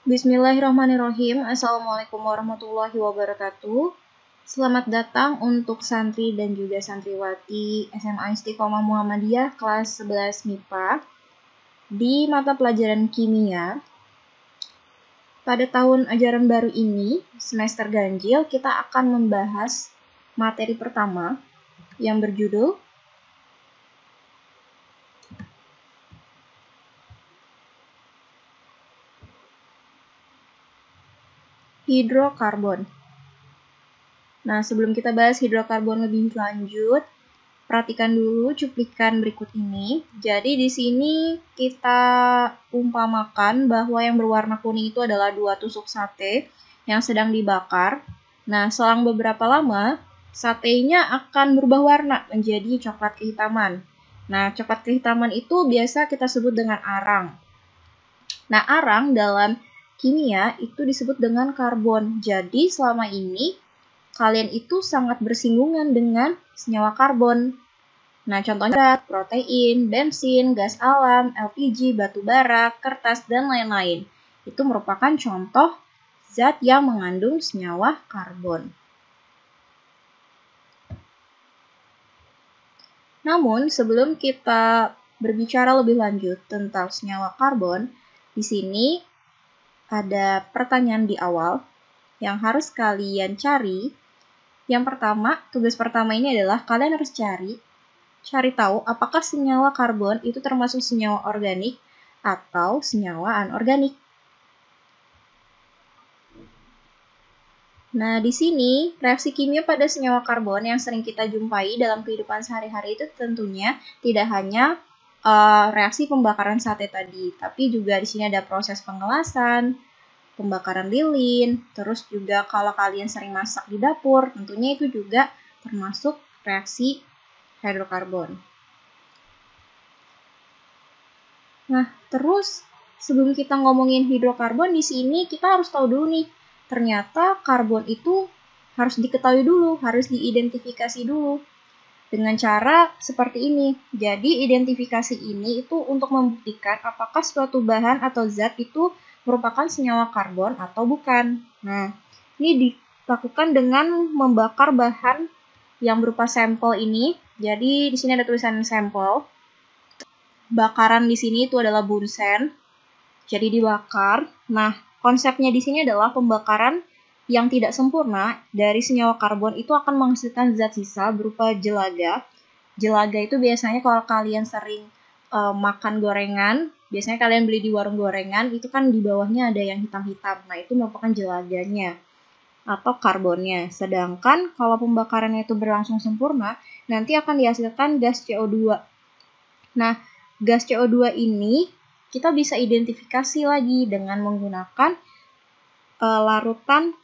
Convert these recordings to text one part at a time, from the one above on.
Bismillahirrahmanirrahim. Assalamualaikum warahmatullahi wabarakatuh. Selamat datang untuk santri dan juga santriwati SMA Istiqomah Muhammadiyah kelas 11 MIPA di mata pelajaran kimia. Pada tahun ajaran baru ini, semester ganjil, kita akan membahas materi pertama yang berjudul hidrokarbon. Nah, sebelum kita bahas hidrokarbon lebih lanjut, perhatikan dulu cuplikan berikut ini. Jadi di sini kita umpamakan bahwa yang berwarna kuning itu adalah 2 tusuk sate yang sedang dibakar. Nah, selang beberapa lama, satenya akan berubah warna menjadi coklat kehitaman. Nah, coklat kehitaman itu biasa kita sebut dengan arang. Nah, arang dalam kimia itu disebut dengan karbon. Jadi selama ini kalian itu sangat bersinggungan dengan senyawa karbon. Nah, contohnya protein, bensin, gas alam, LPG, batu bara, kertas, dan lain-lain. Itu merupakan contoh zat yang mengandung senyawa karbon. Namun, sebelum kita berbicara lebih lanjut tentang senyawa karbon, di sini ada pertanyaan di awal yang harus kalian cari. Yang pertama, tugas pertama ini adalah kalian harus cari tahu apakah senyawa karbon itu termasuk senyawa organik atau senyawa anorganik. Nah, di sini reaksi kimia pada senyawa karbon yang sering kita jumpai dalam kehidupan sehari-hari itu tentunya tidak hanya reaksi pembakaran sate tadi, tapi juga di sini ada proses pengelasan, pembakaran lilin, terus juga kalau kalian sering masak di dapur, tentunya itu juga termasuk reaksi hidrokarbon. Nah, terus sebelum kita ngomongin hidrokarbon di sini kita harus tahu dulu nih, ternyata karbon itu harus diketahui dulu, harus diidentifikasi dulu dengan cara seperti ini. Jadi identifikasi ini itu untuk membuktikan apakah suatu bahan atau zat itu merupakan senyawa karbon atau bukan. Nah, ini dilakukan dengan membakar bahan yang berupa sampel ini. Jadi di sini ada tulisan sampel. Bakaran di sini itu adalah bunsen. Jadi dibakar. Nah, konsepnya di sini adalah pembakaran yang tidak sempurna dari senyawa karbon itu akan menghasilkan zat sisa berupa jelaga. Jelaga itu biasanya kalau kalian sering makan gorengan, biasanya kalian beli di warung gorengan, itu kan di bawahnya ada yang hitam-hitam. Nah, itu merupakan jelaganya atau karbonnya. Sedangkan kalau pembakarannya itu berlangsung sempurna, nanti akan dihasilkan gas CO2. Nah, gas CO2 ini kita bisa identifikasi lagi dengan menggunakan larutan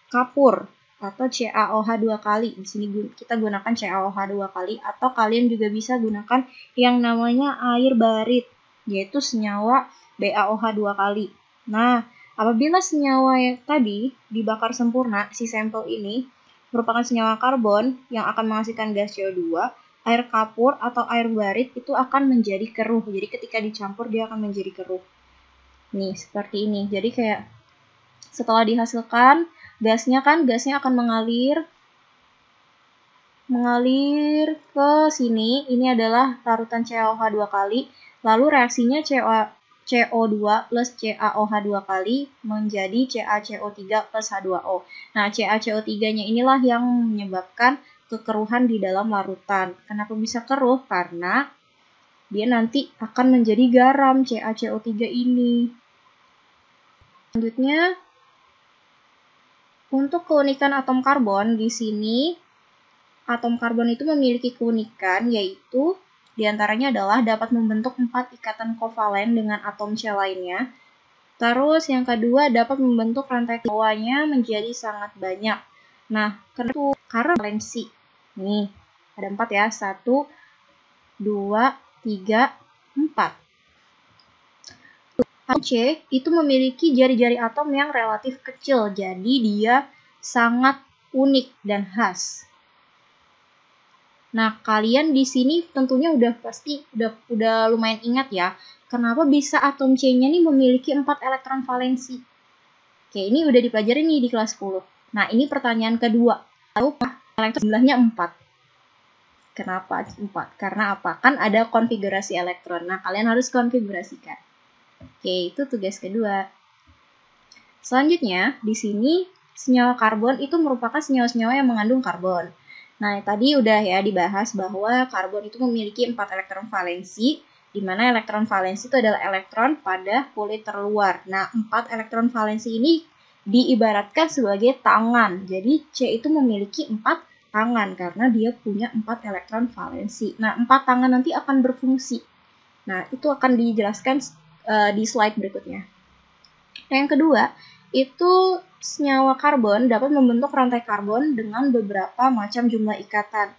kapur atau CaOH 2 kali. Di sini kita gunakan CaOH 2 kali atau kalian juga bisa gunakan yang namanya air barit, yaitu senyawa BaOH 2 kali. Nah, apabila senyawa yang tadi dibakar sempurna, si sampel ini merupakan senyawa karbon yang akan menghasilkan gas CO2, air kapur atau air barit itu akan menjadi keruh. Jadi ketika dicampur dia akan menjadi keruh. Nih, seperti ini. Jadi kayak setelah dihasilkan gasnya akan mengalir ke sini. Ini adalah larutan CaOH 2 kali. Lalu reaksinya CO2 plus CaOH 2 kali menjadi CaCO3 plus H2O. Nah, CaCO3-nya inilah yang menyebabkan kekeruhan di dalam larutan. Kenapa bisa keruh? Karena dia nanti akan menjadi garam CaCO3 ini. Selanjutnya, untuk keunikan atom karbon, di sini atom karbon itu memiliki keunikan yaitu diantaranya adalah dapat membentuk 4 ikatan kovalen dengan atom C lainnya. Terus yang kedua dapat membentuk rantai bawahnya menjadi sangat banyak. Nah, karena valensi. Nih, ada 4 ya. 1, 2, 3, 4. Atom C itu memiliki jari-jari atom yang relatif kecil, jadi dia sangat unik dan khas. Nah, kalian di sini tentunya udah lumayan ingat ya, kenapa bisa atom C-nya ini memiliki 4 elektron valensi. Oke, ini udah dipelajari nih di kelas 10. Nah, ini pertanyaan kedua. Tahu elektron jumlahnya 4. Kenapa 4? Karena apa? Kan ada konfigurasi elektron. Nah, kalian harus konfigurasikan. Oke, itu tugas kedua. Selanjutnya, di sini senyawa karbon itu merupakan senyawa-senyawa yang mengandung karbon. Nah, tadi udah ya dibahas bahwa karbon itu memiliki 4 elektron valensi, di mana elektron valensi itu adalah elektron pada kulit terluar. Nah, 4 elektron valensi ini diibaratkan sebagai tangan. Jadi, C itu memiliki 4 tangan karena dia punya 4 elektron valensi. Nah, 4 tangan nanti akan berfungsi. Nah, itu akan dijelaskan di slide berikutnya. Nah, yang kedua, itu senyawa karbon dapat membentuk rantai karbon dengan beberapa macam jumlah ikatan.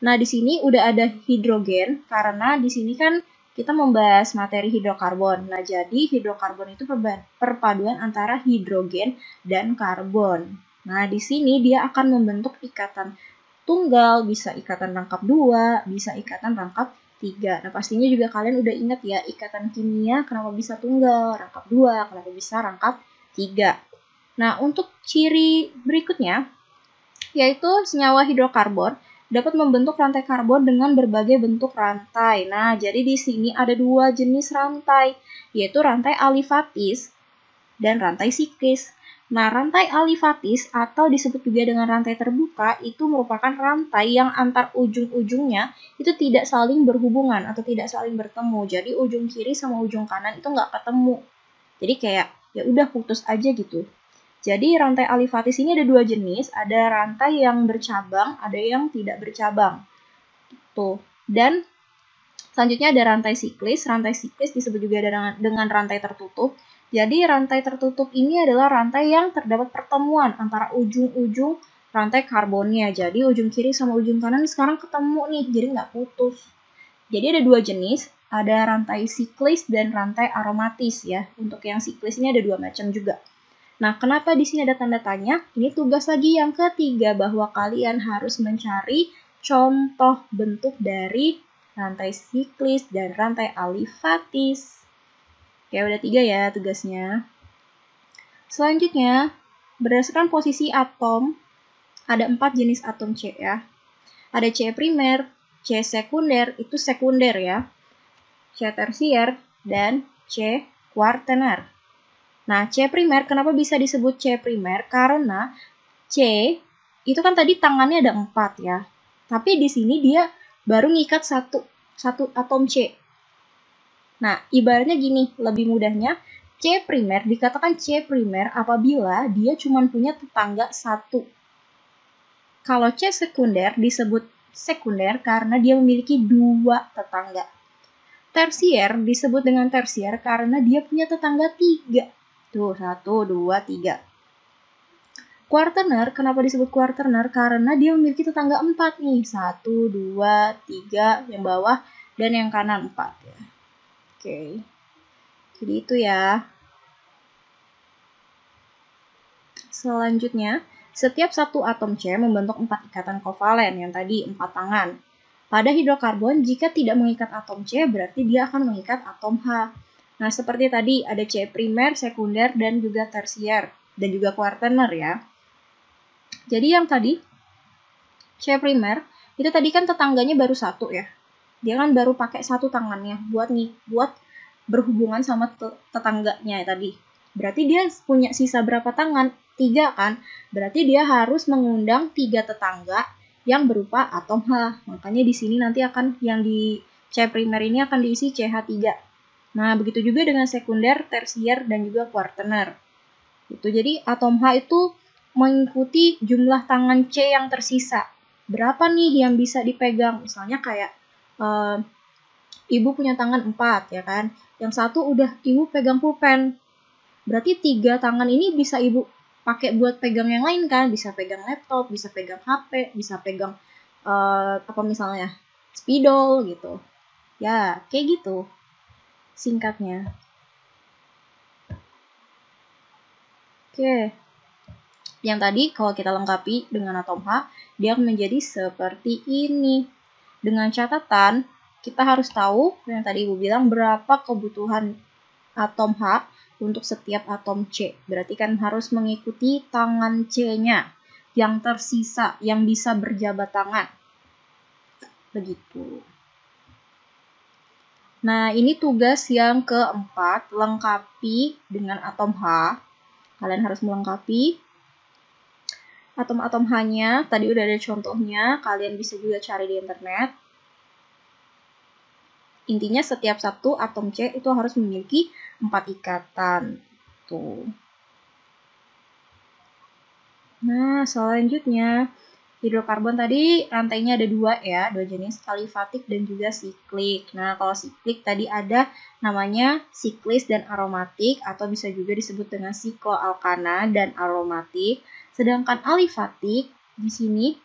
Nah, di sini udah ada hidrogen karena di sini kan kita membahas materi hidrokarbon. Nah, jadi hidrokarbon itu perpaduan antara hidrogen dan karbon. Nah, di sini dia akan membentuk ikatan tunggal, bisa ikatan rangkap 2, bisa ikatan rangkap 3. Nah, pastinya juga kalian udah ingat ya, ikatan kimia kenapa bisa tunggal, rangkap 2, kenapa bisa rangkap 3. Nah, untuk ciri berikutnya, yaitu senyawa hidrokarbon dapat membentuk rantai karbon dengan berbagai bentuk rantai. Nah, jadi di sini ada 2 jenis rantai, yaitu rantai alifatis dan rantai siklis. Nah, rantai alifatis atau disebut juga dengan rantai terbuka itu merupakan rantai yang antar ujung-ujungnya itu tidak saling berhubungan atau tidak saling bertemu. Jadi ujung kiri sama ujung kanan itu nggak ketemu. Jadi kayak ya udah putus aja gitu. Jadi rantai alifatis ini ada 2 jenis, ada rantai yang bercabang, ada yang tidak bercabang. Tuh. Dan selanjutnya ada rantai siklis. Rantai siklis disebut juga dengan rantai tertutup. Jadi rantai tertutup ini adalah rantai yang terdapat pertemuan antara ujung-ujung rantai karbonnya. Jadi ujung kiri sama ujung kanan sekarang ketemu nih, jadi nggak putus. Jadi ada 2 jenis, ada rantai siklis dan rantai aromatis ya. Untuk yang siklis ini ada 2 macam juga. Nah, kenapa di sini ada tanda tanya? Ini tugas lagi yang ketiga bahwa kalian harus mencari contoh bentuk dari rantai siklis dan rantai alifatis. Oke, udah 3 ya tugasnya. Selanjutnya, berdasarkan posisi atom, ada 4 jenis atom C ya. Ada C primer, C sekunder, itu sekunder ya. C tersier, dan C kuartener. Nah, C primer, kenapa bisa disebut C primer? Karena C, itu kan tadi tangannya ada 4 ya. Tapi di sini dia baru ngikat satu atom C. Nah, ibaratnya gini, lebih mudahnya, C primer dikatakan C primer apabila dia cuma punya tetangga 1. Kalau C sekunder disebut sekunder karena dia memiliki 2 tetangga. Tersier disebut dengan tersier karena dia punya tetangga 3. Tuh, 1, 2, 3. Kuartener, kenapa disebut kuartener? Karena dia memiliki tetangga 4 nih. 1, 2, 3, yang bawah, dan yang kanan 4 ya. Oke, jadi itu ya. Selanjutnya, setiap satu atom C membentuk 4 ikatan kovalen yang tadi 4 tangan. Pada hidrokarbon, jika tidak mengikat atom C, berarti dia akan mengikat atom H. Nah, seperti tadi ada C primer, sekunder, dan juga tersier, dan juga kuartener ya. Jadi yang tadi, C primer, itu tadi kan tetangganya baru 1 ya. Dia kan baru pakai 1 tangannya buat berhubungan sama tetangganya tadi. Berarti dia punya sisa berapa tangan? 3 kan? Berarti dia harus mengundang 3 tetangga yang berupa atom H. Makanya di sini nanti akan yang di C primer ini akan diisi CH3. Nah, begitu juga dengan sekunder, tersier, dan juga kuartener. Itu jadi atom H itu mengikuti jumlah tangan C yang tersisa. Berapa nih yang bisa dipegang? Misalnya kayak ibu punya tangan 4 ya kan. Yang 1 udah ibu pegang pulpen. Berarti 3 tangan ini bisa ibu pakai buat pegang yang lain kan. Bisa pegang laptop, bisa pegang HP, bisa pegang apa misalnya spidol gitu. Ya, kayak gitu singkatnya. Oke. Yang tadi kalau kita lengkapi dengan atom H, dia akan menjadi seperti ini. Dengan catatan, kita harus tahu yang tadi Ibu bilang berapa kebutuhan atom H untuk setiap atom C. Berarti kan harus mengikuti tangan C-nya yang tersisa, yang bisa berjabat tangan. Begitu. Nah, ini tugas yang keempat, lengkapi dengan atom H. Kalian harus melengkapi atom-atom H-nya. Tadi udah ada contohnya, kalian bisa juga cari di internet. Intinya setiap satu atom C itu harus memiliki 4 ikatan. Tuh. Nah, selanjutnya, hidrokarbon tadi rantainya ada 2 ya, 2 jenis, alifatik dan juga siklik. Nah, kalau siklik tadi ada namanya siklis dan aromatik, atau bisa juga disebut dengan sikloalkana dan aromatik. Sedangkan alifatik di sini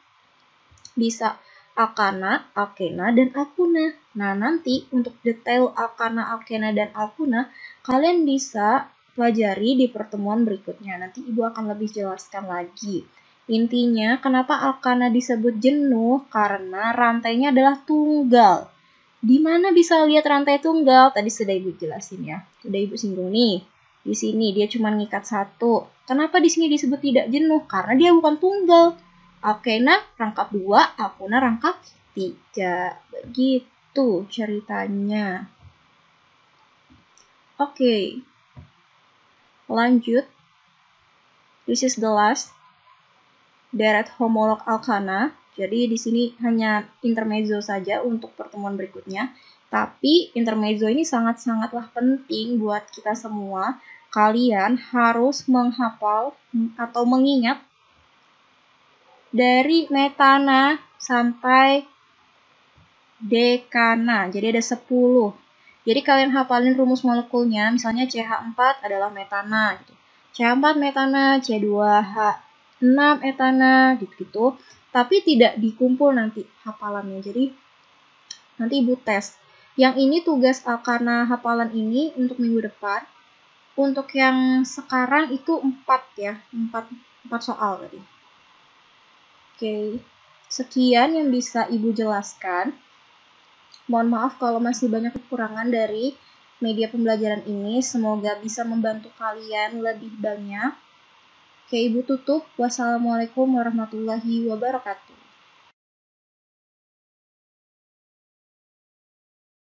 bisa alkana, alkena, dan alkuna. Nah, nanti untuk detail alkana, alkena, dan alkuna, kalian bisa pelajari di pertemuan berikutnya. Nanti Ibu akan lebih jelaskan lagi. Intinya, kenapa alkana disebut jenuh? Karena rantainya adalah tunggal. Di mana bisa lihat rantai tunggal? Tadi sudah Ibu jelasin ya. Sudah Ibu singgung nih. Di sini dia cuma ngikat satu. Kenapa di sini disebut tidak jenuh? Karena dia bukan tunggal. Alkena rangkap 2, alkuna rangkap 3. Begitu ceritanya. Oke. Lanjut. This is the last deret homolog alkana. Jadi di sini hanya intermezzo saja untuk pertemuan berikutnya. Tapi intermezzo ini sangat-sangatlah penting buat kita semua. Kalian harus menghafal atau mengingat dari metana sampai dekana. Jadi ada 10. Jadi kalian hafalin rumus molekulnya. Misalnya CH4 adalah metana. Gitu. CH4 metana, C2H6 etana, gitu-gitu. Tapi tidak dikumpul nanti hafalannya. Jadi nanti Ibu tes. Yang ini tugas alkana hafalan ini untuk minggu depan. Untuk yang sekarang itu 4 ya. 4 soal tadi. Oke. Sekian yang bisa Ibu jelaskan. Mohon maaf kalau masih banyak kekurangan dari media pembelajaran ini. Semoga bisa membantu kalian lebih banyak. Oke, Ibu tutup. Wassalamualaikum warahmatullahi wabarakatuh.